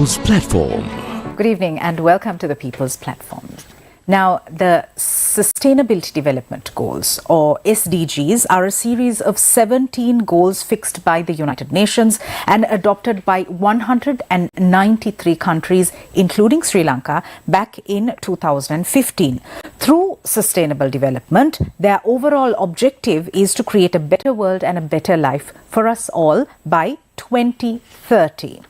People's Platform. Good evening and welcome to the People's Platform. Now, the Sustainability Development Goals, or SDGs, are a series of 17 goals fixed by the United Nations and adopted by 193 countries, including Sri Lanka, back in 2015. Through sustainable development, their overall objective is to create a better world and a better life for us all by 2030.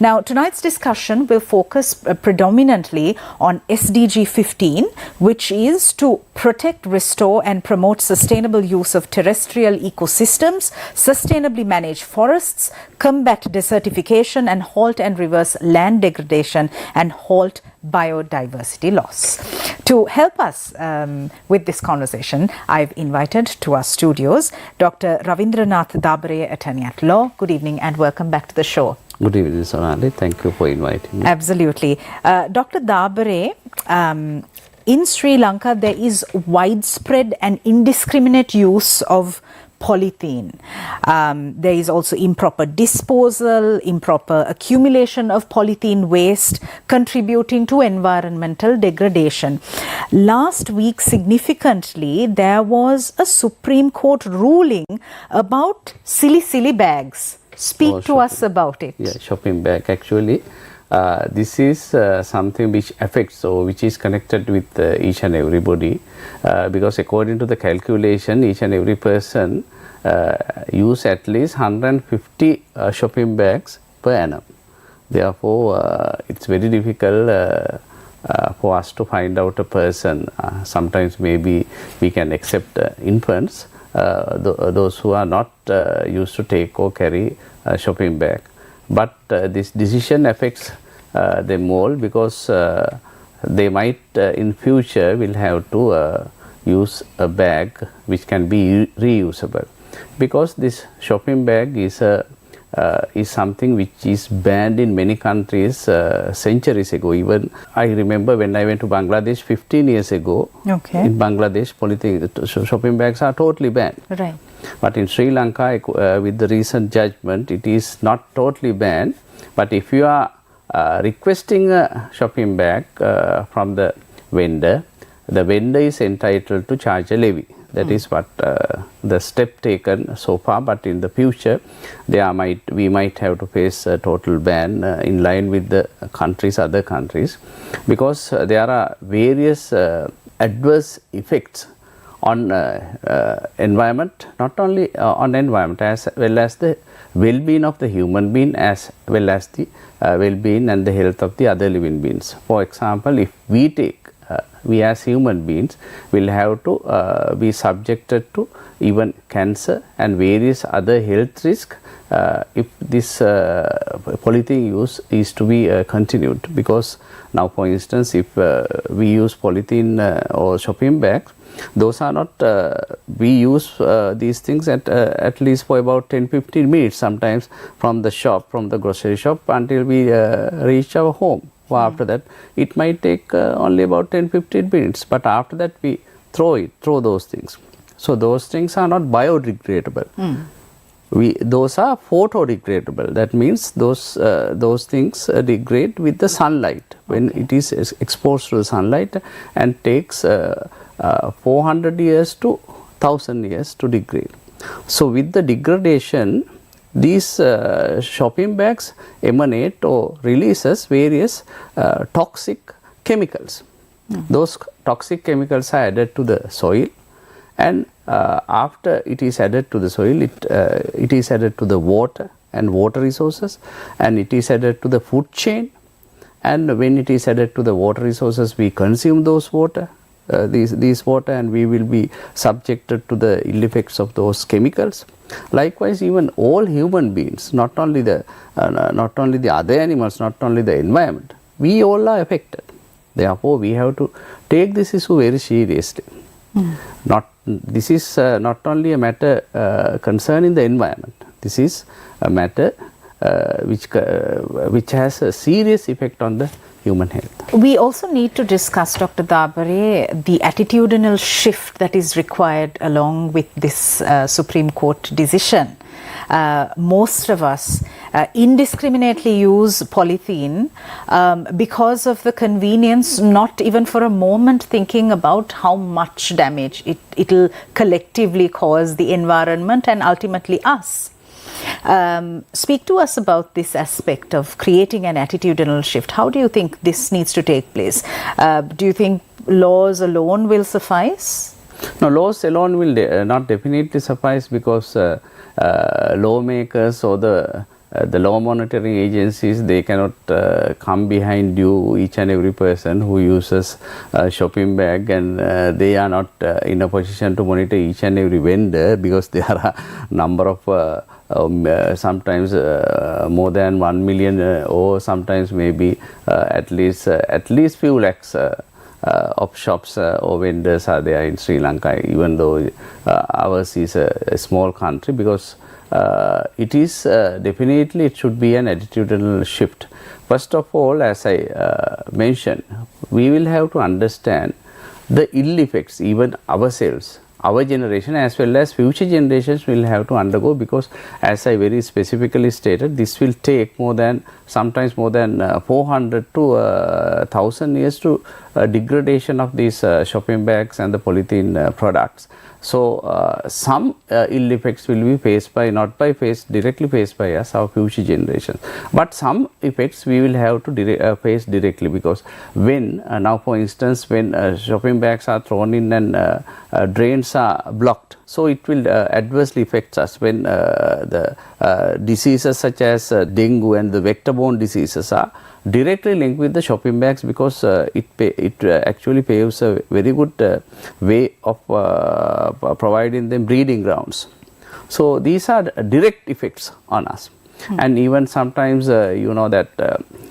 Now, tonight's discussion will focus predominantly on SDG 15, which is to protect, restore and promote sustainable use of terrestrial ecosystems, sustainably manage forests, combat desertification and halt and reverse land degradation and halt biodiversity loss. To help us with this conversation, I've invited to our studios Dr. Ravindranath Dabare, attorney at law. Good evening and welcome back to the show. Good evening, Sonali. Thank you for inviting me. Absolutely. Dr. Dabare, in Sri Lanka, there is widespread and indiscriminate use of polythene. There is also improper disposal, improper accumulation of polythene waste, contributing to environmental degradation. Last week, significantly, there was a Supreme Court ruling about silly bags. Speak to us about it. Yeah, shopping bag. Actually, this is something which affects or which is connected with each and everybody, because according to the calculation, each and every person use at least 150 shopping bags per annum. Therefore, it's very difficult for us to find out a person. Sometimes maybe we can accept infants, those who are not used to take or carry a shopping bag. But this decision affects them all, because they might in future will have to use a bag which can be reusable, because this shopping bag is something which is banned in many countries centuries ago. Even I remember when I went to Bangladesh 15 years ago. Okay. In Bangladesh, polythene shopping bags are totally banned. Right. But in Sri Lanka, with the recent judgment, it is not totally banned. But if you are requesting a shopping bag from the vendor is entitled to charge a levy. That is what the step taken so far. But in the future, we might have to face a total ban in line with the other countries, because there are various adverse effects on environment, not only on environment, as well as the well-being of the human being, as well as the well-being and the health of the other living beings. For example, if we as human beings will have to be subjected to even cancer and various other health risks if this polythene use is to be continued. Because now, for instance, if we use polythene or shopping bags, those are not, we use these things at least for about 10-15 minutes, sometimes from the grocery shop until we reach our home. After that, it might take only about 10-15 minutes, but after that we throw those things. So those things are not biodegradable. Those are photodegradable. That means those things degrade with the sunlight when it is exposed to the sunlight, and takes 400 years to 1000 years to degrade. So with the degradation, these shopping bags emanate or releases various toxic chemicals. Those toxic chemicals are added to the soil, and after it is added to the soil, it is added to the water and water resources, and it is added to the food chain. And when it is added to the water resources, we consume those water. These water, and we will be subjected to the ill effects of those chemicals. Likewise, even all human beings, not only the other animals, not only the environment, we all are affected. Therefore, we have to take this issue very seriously. This is not only a matter concerning the environment. This is a matter which has a serious effect on the human health. We also need to discuss, Dr. Dabare, the attitudinal shift that is required along with this Supreme Court decision. Most of us indiscriminately use polythene because of the convenience, not even for a moment thinking about how much damage it'll collectively cause the environment and ultimately us. Speak to us about this aspect of creating an attitudinal shift. How do you think this needs to take place? Do you think laws alone will suffice? No, laws alone will not definitely suffice, because lawmakers or the law monitoring agencies, they cannot come behind you, each and every person who uses a shopping bag, and they are not in a position to monitor each and every vendor, because there are a number of sometimes more than 1 million or sometimes maybe at least few lakhs of shops or vendors are there in Sri Lanka, even though ours is a small country, because it is definitely, it should be an attitudinal shift. First of all, as I mentioned, we will have to understand the ill effects even ourselves, our generation as well as future generations will have to undergo, because as I very specifically stated, this will take sometimes more than 400 to 1000 years to degradation of these shopping bags and the polythene products. So some ill effects will be faced by, directly faced by us, our future generations, but some effects we will have to face directly, because when now for instance, when shopping bags are thrown in and drains are blocked, so it will adversely affect us. When the diseases such as dengue and the vector-borne diseases are directly linked with the shopping bags, because it actually paves a very good way of providing them breeding grounds. So these are direct effects on us. And even sometimes you know that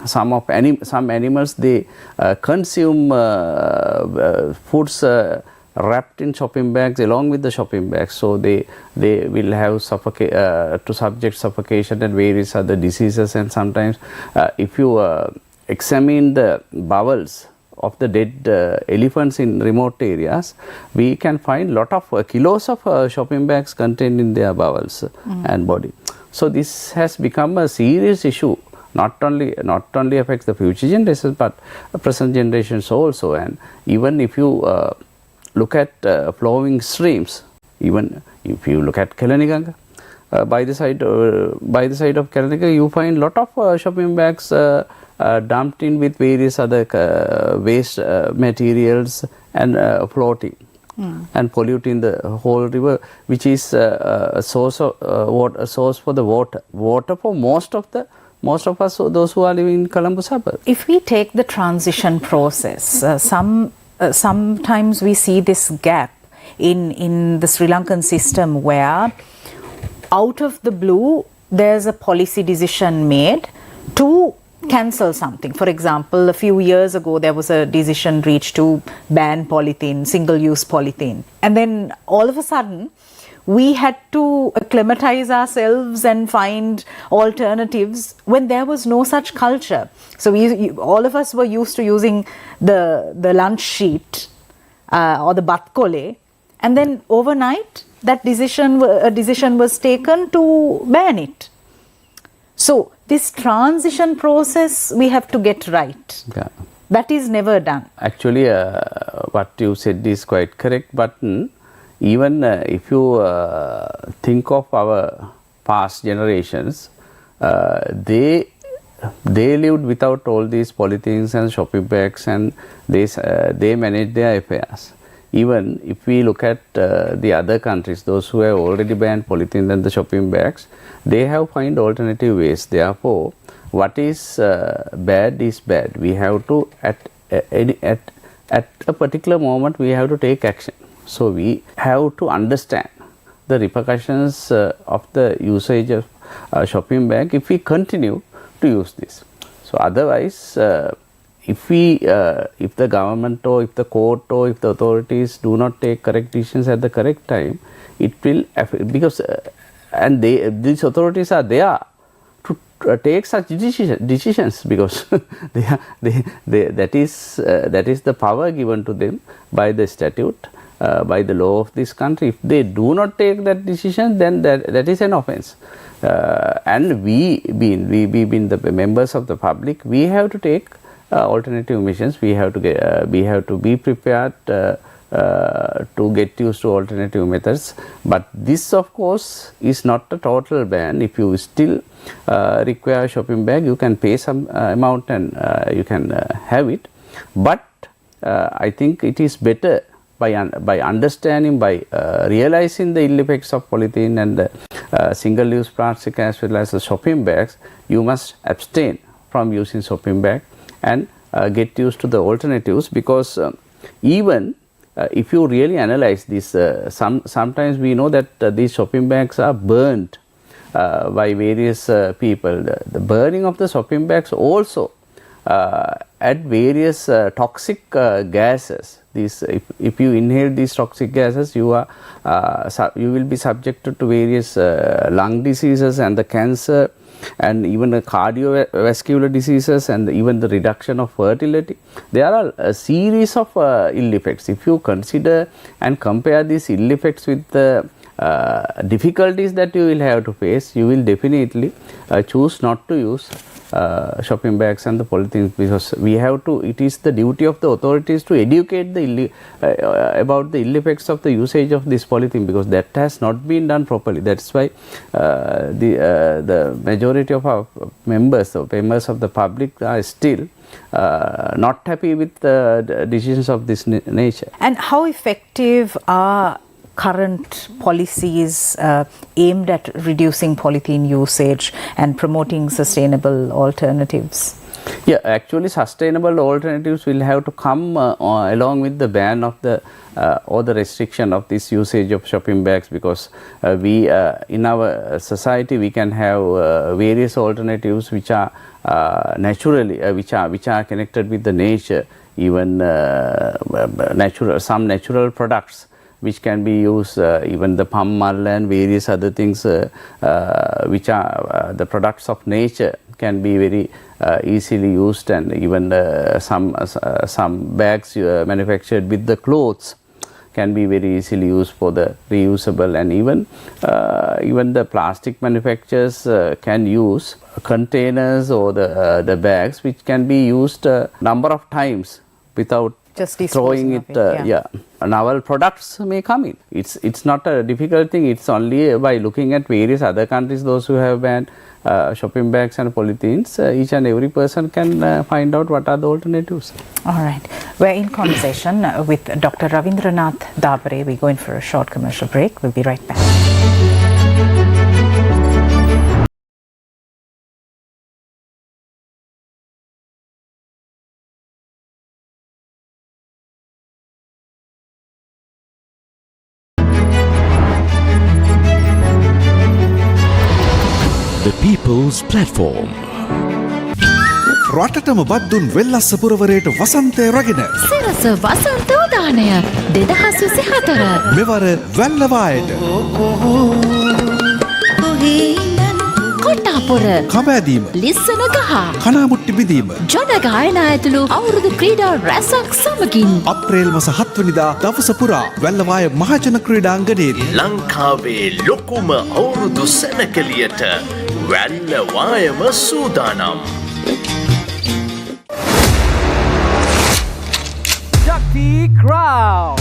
some animals, they consume foods wrapped in shopping bags along with the shopping bags, so they will have suffocation and various other diseases. And sometimes if you examine the bowels of the dead elephants in remote areas, we can find lot of kilos of shopping bags contained in their bowels and body. So this has become a serious issue, not only affects the future generations but present generations also. And even if you look at flowing streams, even if you look at Kalaniganga, by the side of Kalaniganga, you find lot of shopping bags dumped in with various other waste materials and floating and polluting the whole river, which is a source of for the water for most of us, those who are living in Colombo suburb. If we take the transition process, sometimes we see this gap in the Sri Lankan system where out of the blue there's a policy decision made to cancel something. For example, a few years ago there was a decision reached to ban polythene, single-use polythene, and then all of a sudden we had to acclimatize ourselves and find alternatives when there was no such culture. So all of us were used to using the lunch sheet or the batkole, and then overnight a decision was taken to ban it. So this transition process we have to get right. Yeah. That is never done. Actually, what you said is quite correct, but even if you think of our past generations, they lived without all these polythenes and shopping bags, and they managed their affairs. Even if we look at the other countries, those who have already banned polythene and the shopping bags, they have found alternative ways. Therefore, what is bad is bad. We have to at a particular moment we have to take action. So we have to understand the repercussions of the usage of shopping bag if we continue to use this. So otherwise, if the government or if the court or if the authorities do not take correct decisions at the correct time, it will affect, because and these authorities are there take such decisions because that is the power given to them by the statute, by the law of this country. If they do not take that decision, then that is an offence. And we being the members of the public, we have to take alternative measures. We have to be prepared to get used to alternative methods. But this, of course, is not a total ban. If you still require a shopping bag, you can pay some amount and you can have it. But I think it is better by understanding, by realizing the ill effects of polythene and the single-use plastic as well as the shopping bags, you must abstain from using shopping bag and get used to the alternatives, because even if you really analyze this, sometimes we know that these shopping bags are burnt by various people. The burning of the shopping bags also add various toxic gases. If you inhale these toxic gases, you will be subjected to various lung diseases and the cancer, and even the cardiovascular diseases, and even the reduction of fertility. There are a series of ill effects. If you consider and compare these ill effects with the difficulties that you will have to face, you will definitely choose not to use shopping bags and the polythene, because we have to, it is the duty of the authorities to educate about the ill effects of the usage of this polythene, because that has not been done properly. That's why the majority of our members of the public are still not happy with the decisions of this nature. And how effective are current policies aimed at reducing polythene usage and promoting sustainable alternatives? Yeah, actually sustainable alternatives will have to come along with the ban of the or the restriction of this usage of shopping bags, because we in our society we can have various alternatives which are naturally which are connected with the nature, even some natural products which can be used, even the palm oil and various other things which are the products of nature can be very easily used, and even some bags manufactured with the clothes can be very easily used for the reusable, and even the plastic manufacturers can use containers or the bags which can be used a number of times without just throwing it. Novel products may come in. It's not a difficult thing. It's only by looking at various other countries, those who have banned shopping bags and polythenes, each and every person can find out what are the alternatives. All right. We're in conversation with Dr. Ravindranath Dabare. We're going for a short commercial break. We'll be right back. The People's Platform. රටටම බද්දුන් Wellassa පුරවරයට වසන්තය රගෙන සිරස වසන්ත උදානය 2024 මෙවර වැල්ලවායට කොට්ටාපොර කඹෑදීම ලිස්සන ගහ කනාමුට්ටි බිදීම ජනගායනා ඇතුළු අවුරුදු ක්‍රීඩා රැසක් සමගින් අප්‍රේල් මස 7 වෙනිදා දවස පුරා වැල්ලවාය මහජන ක්‍රීඩාංගණයේ ලංකාවේ ලොකුම අවුරුදු සැනකෙළියට වැල්ලවායම සූදානම්. Shakti Crowd.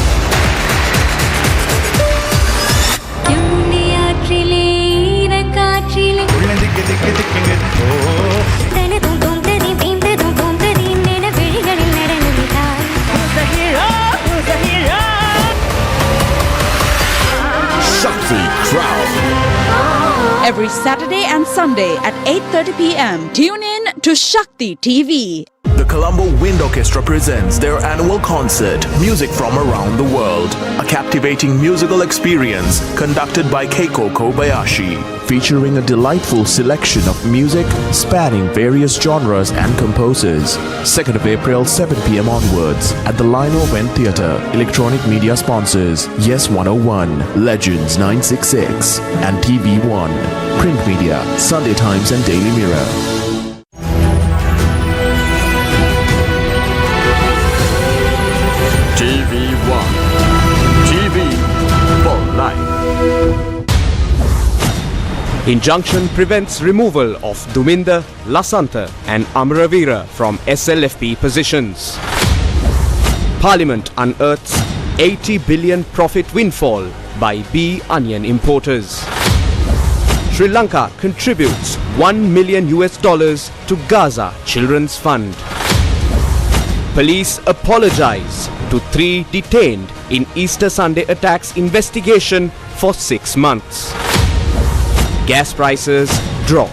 Shakti Crowd. Every Saturday and Sunday at 8:30 p.m. Tune in to Shakti TV. The Colombo Wind Orchestra presents their annual concert, Music from Around the World, a captivating musical experience conducted by Keiko Kobayashi, featuring a delightful selection of music spanning various genres and composers. 2nd of April, 7 p.m. onwards at the Lino Event Theatre. Electronic media sponsors Yes 101, Legends 966 and TV1. Print media, Sunday Times and Daily Mirror. TV1. TV for life. Injunction prevents removal of Duminda, Lasanta and Amaravira from SLFP positions. Parliament unearths 80 billion profit windfall by bee onion importers. Sri Lanka contributes $1 million to Gaza Children's Fund. Police apologize to 3 detained in Easter Sunday attacks investigation for 6 months. Gas prices drop.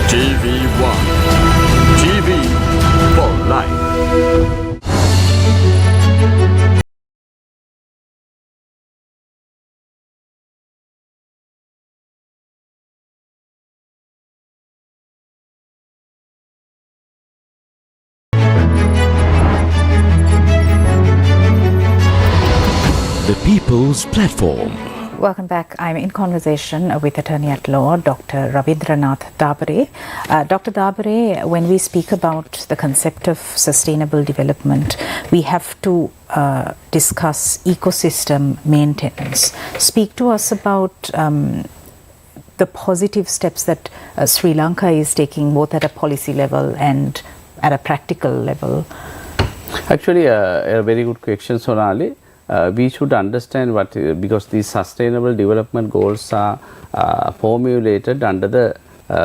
TV1. TV for life. The People's Platform. Welcome back. I'm in conversation with Attorney at Law, Dr. Ravindranath Dabare. Dr. Dabare, when we speak about the concept of sustainable development, we have to discuss ecosystem maintenance. Speak to us about the positive steps that Sri Lanka is taking, both at a policy level and at a practical level. Actually, a very good question, Sonali. We should understand what, because these sustainable development goals are formulated under the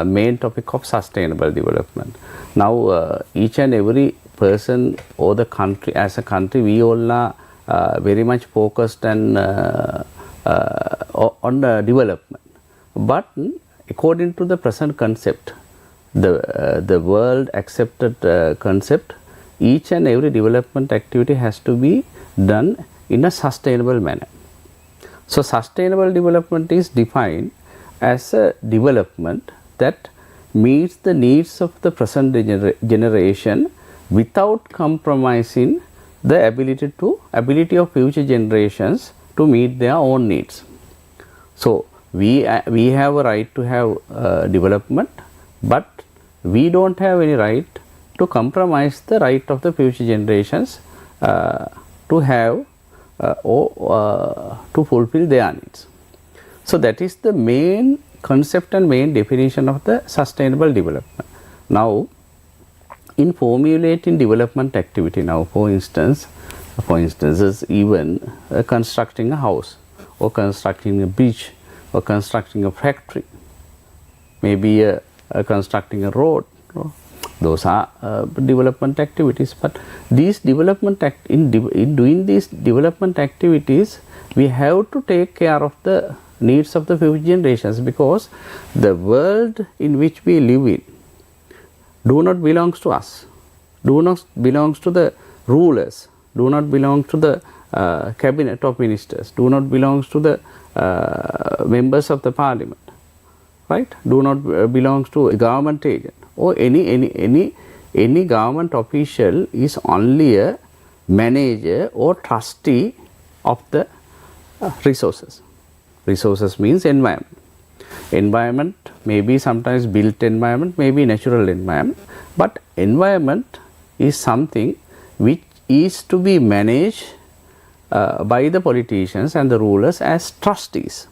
main topic of sustainable development. Now, each and every person or the country, as a country, we all are very much focused on the development. But according to the present concept, the world accepted concept, each and every development activity has to be done in a sustainable manner. So, sustainable development is defined as a development that meets the needs of the present generation without compromising the ability of future generations to meet their own needs. So, we have a right to have development, but we don't have any right to compromise the right of the future generations to have or to fulfill their needs. So, that is the main concept and main definition of the sustainable development. Now, in formulating development activity, now for instance is even constructing a house or constructing a beach or constructing a factory, maybe constructing a road. Those are development activities, but these development in doing these development activities, we have to take care of the needs of the future generations, because the world in which we live in do not belongs to us, do not belongs to the rulers, do not belong to the cabinet of ministers, do not belongs to the members of the parliament, right? Do not belongs to a government agent or any government official is only a manager or trustee of the resources. Resources means environment. Environment may be sometimes built environment, may be natural environment, but environment is something which is to be managed by the politicians and the rulers as trustees.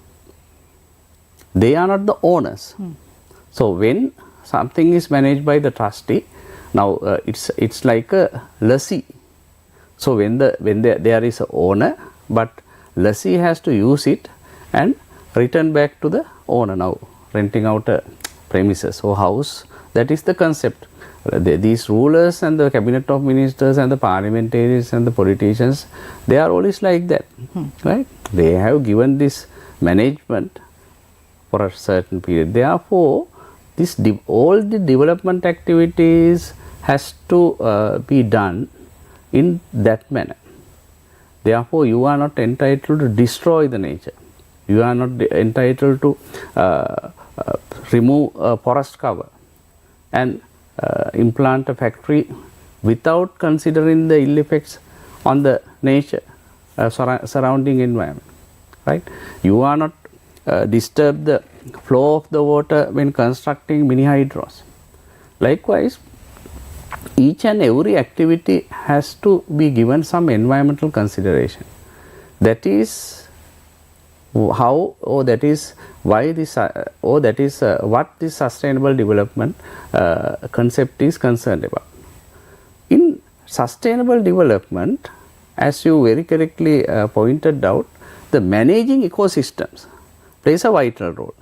They are not the owners. So, when something is managed by the trustee, now it's like a lessee. So, when there is a owner, but lessee has to use it and return back to the owner. Now, renting out a premises or house, that is the concept. These rulers and the cabinet of ministers and the parliamentarians and the politicians, they are always like that, right? They have given this management for a certain period. Therefore, all the development activities has to be done in that manner. Therefore, you are not entitled to destroy the nature. You are not entitled to remove a forest cover and implant a factory without considering the ill effects on the nature, surrounding environment. Right? You are not disturb the flow of the water when constructing mini hydros. Likewise, each and every activity has to be given some environmental consideration. That is how, or that is why this, or that is what this sustainable development concept is concerned about. In sustainable development, as you very correctly pointed out, the managing ecosystems plays a vital role,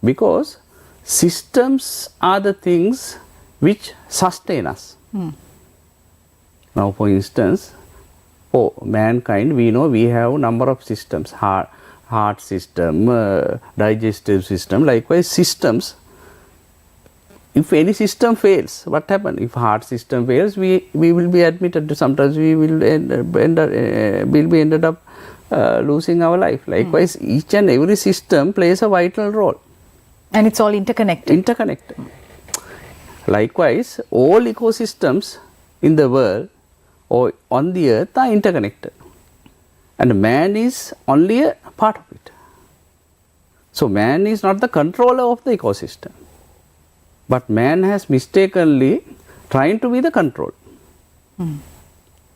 because systems are the things which sustain us. Now, for instance, for mankind, we know we have number of systems, heart system, digestive system. Likewise, systems, if any system fails, what happens? If heart system fails, we will be admitted to, sometimes we will be ended up losing our life. Likewise, each and every system plays a vital role. And it's all interconnected. Interconnected. Likewise, all ecosystems in the world or on the earth are interconnected. And man is only a part of it. So, man is not the controller of the ecosystem, but man has mistakenly trying to be the control.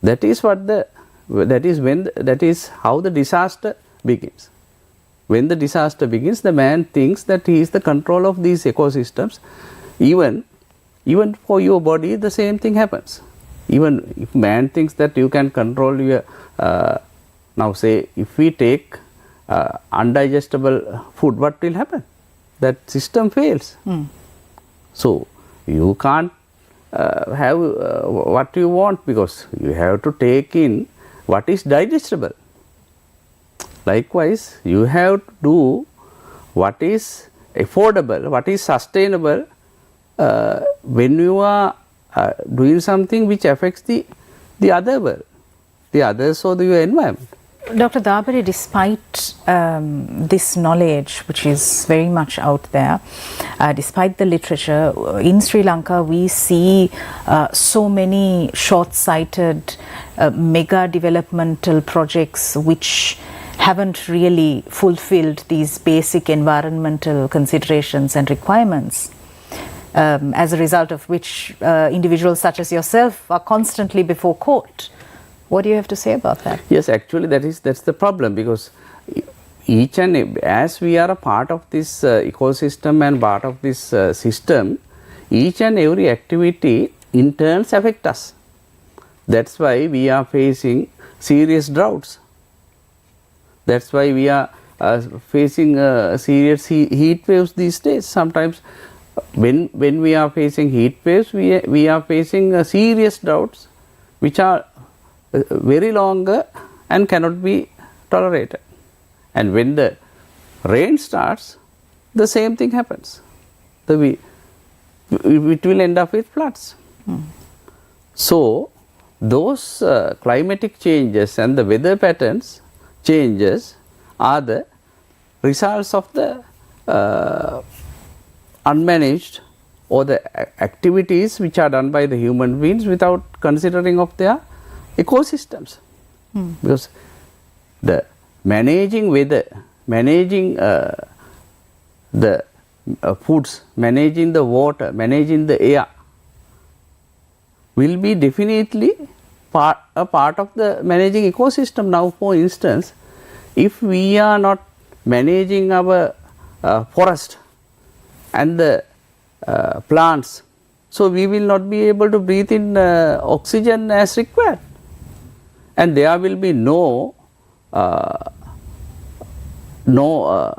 That is what that is how the disaster begins. When the disaster begins, the man thinks that he is the control of these ecosystems. Even for your body, the same thing happens. Even if man thinks that you can control your, now say if we take undigestible food, what will happen? That system fails. So, you can't have what you want, because you have to take in what is digestible. Likewise, you have to do what is affordable, what is sustainable when you are doing something which affects the other world, the others or your environment. Dr. Dabare, despite this knowledge which is very much out there, despite the literature, in Sri Lanka we see so many short-sighted mega developmental projects which haven't really fulfilled these basic environmental considerations and requirements, as a result of which individuals such as yourself are constantly before court. What do you have to say about that? Yes, actually that's the problem, because each and as we are a part of this ecosystem and part of this system, each and every activity in turns affect us. That's why we are facing serious droughts. That's why we are facing serious heat waves these days. Sometimes when we are facing heat waves, we are facing serious droughts which are very longer and cannot be tolerated. And when the rain starts, the same thing happens. It will end up with floods. So, those climatic changes and the weather patterns changes are the results of the unmanaged or the activities which are done by the human beings without considering of their ecosystems. Because the managing weather, managing the foods, managing the water, managing the air will be definitely a part of the managing ecosystem. Now, for instance, if we are not managing our forest and the plants, so we will not be able to breathe in oxygen as required, and there will be no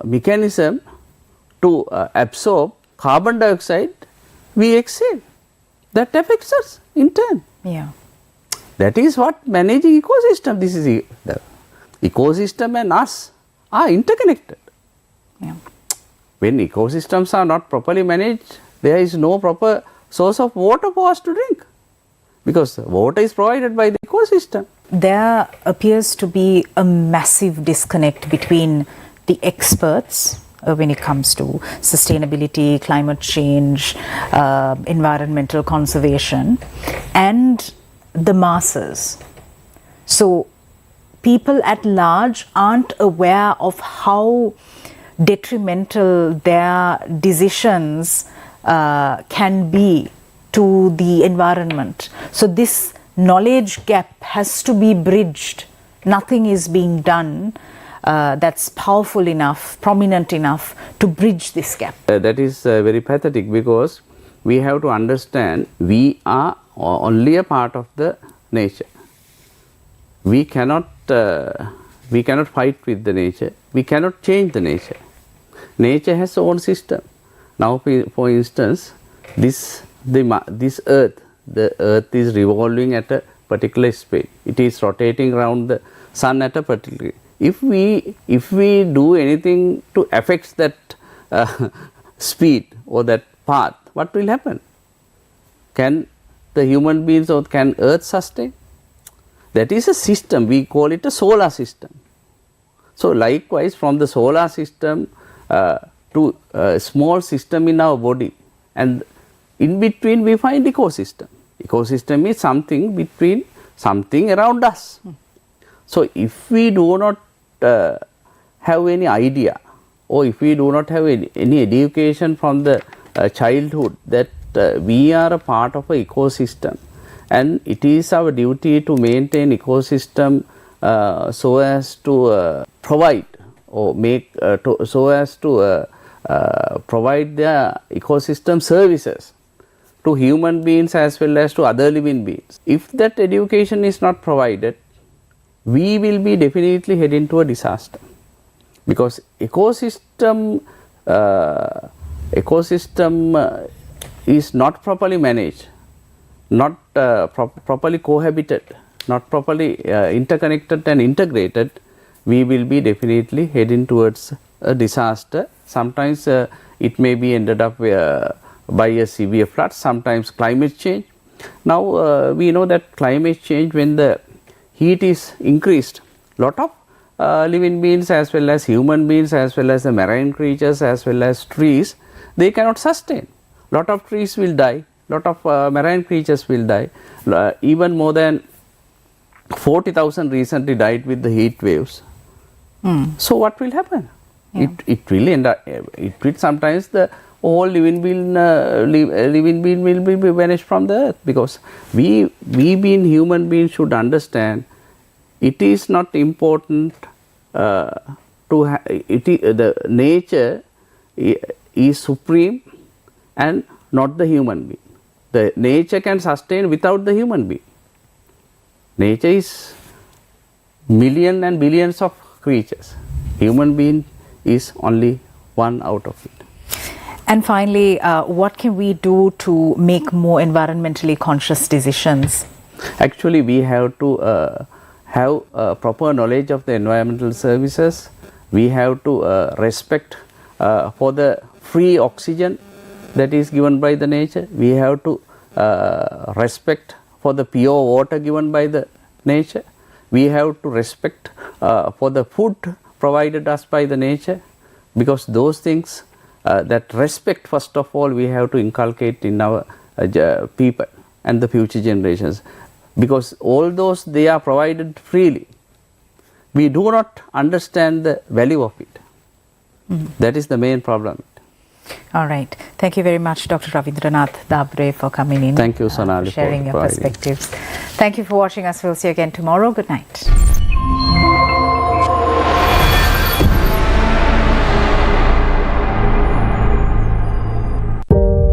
mechanism to absorb carbon dioxide we exhale. That affects us in turn. Yeah. That is what managing ecosystem. This is the ecosystem and us are interconnected. Yeah. When ecosystems are not properly managed, there is no proper source of water for us to drink, because water is provided by the ecosystem. There appears to be a massive disconnect between the experts when it comes to sustainability, climate change, environmental conservation, and the masses. So people at large aren't aware of how detrimental their decisions can be to the environment. So this knowledge gap has to be bridged. Nothing is being done that's powerful enough, prominent enough to bridge this gap. That is very pathetic, because we have to understand we are only a part of the nature. We cannot fight with the nature. We cannot change the nature. Nature has its own system. Now, for instance, this earth, the earth is revolving at a particular speed. It is rotating around the sun at a particular. If we do anything to affect that speed or that path, what will happen? Can the human beings or can earth sustain? That is a system. We call it a solar system. So likewise, from the solar system to a small system in our body, and in between we find ecosystem. Ecosystem is something between something around us. So if we do not have any idea, or if we do not have any education from the childhood that we are a part of an ecosystem, and it is our duty to maintain ecosystem so as to provide or make so as to provide the ecosystem services to human beings as well as to other living beings. If that education is not provided, we will be definitely heading to a disaster, because ecosystem is not properly managed, not properly cohabited, not properly interconnected and integrated, we will be definitely heading towards a disaster. Sometimes it may be ended up by a severe flood, sometimes climate change. Now we know that climate change, when the heat is increased, lot of living beings as well as human beings as well as the marine creatures as well as trees, they cannot sustain. Lot of trees will die, lot of marine creatures will die. Even more than 40,000 recently died with the heat waves. So what will happen? Yeah. It will end up, it will sometimes the whole living being will be vanished from the earth, because we being human beings should understand it is not important the nature is supreme and not the human being. The nature can sustain without the human being. Nature is millions and billions of creatures. Human being is only one out of it. And finally, what can we do to make more environmentally conscious decisions? Actually, we have to have proper knowledge of the environmental services. We have to respect for the free oxygen that is given by the nature. We have to respect for the pure water given by the nature. We have to respect for the food provided us by the nature, because those things, that respect first of all we have to inculcate in our people and the future generations, because all those they are provided freely. We do not understand the value of it. That is the main problem. All right. Thank you very much, Dr. Ravindranath Dabare, for coming in. Thank you, Sonali, sharing for your perspectives. Thank you for watching us. We'll see you again tomorrow. Good night.